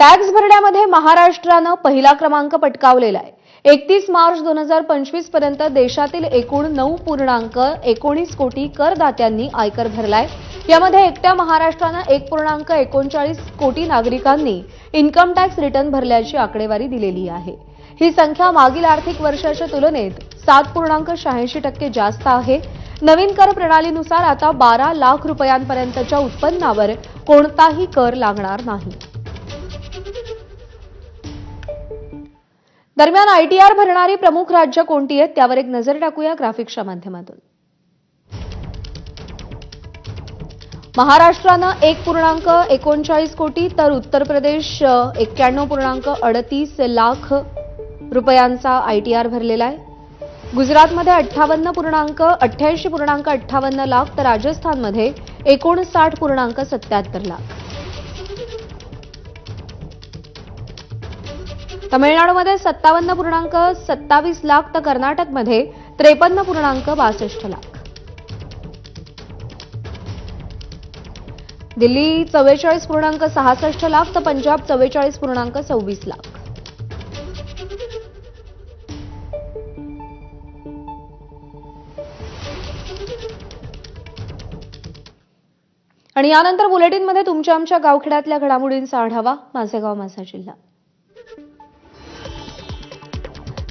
Tax भरण्यामध्ये महाराष्ट्रानं पहिला क्रमांक पटकावलेला आहे। 31 मार्च 2025 पर्यंत देशातील एकूण 9.19 कोटी करदात्यांनी आयकर भरलाय। यामध्ये एकट्या महाराष्ट्रानं 1.39 कोटी नागरिकांनी इन्कम टॅक्स रिटर्न भरल्याची आकडेवारी दिलेली आहे। ही संख्या मागील आर्थिक वर्षाच्या तुलनेत 7.86% जास्त आहे। नवीन कर प्रणालीनुसार आता 12 लाख रुपयांपर्यंतच्या उत्पन्नावर कोणताही कर लागणार नाही। दरम्यान आयटीआर भरणारी प्रमुख राज्य कोणती आहेत त्यावर एक नजर टाकूया ग्राफिक्सच्या माध्यमातून। महाराष्ट्रानं 1.39 कोटी तर उत्तर प्रदेश 91.38 लाख रुपयांचा आयटीआर भरलेला आहे। गुजरातमध्ये 88.58 लाख तर राजस्थानमध्ये 59.77 लाख। तमिळनाडूमध्ये 57.27 लाख तर कर्नाटकमध्ये 53.62 लाख। दिल्ली 44.66 लाख तर पंजाब 44.26 लाख। आणि यानंतर बुलेटिनमध्ये तुमच्या आमच्या गावखेड्यातल्या घडामोडींचा आढावा। माझे गाव माझा जिल्हा।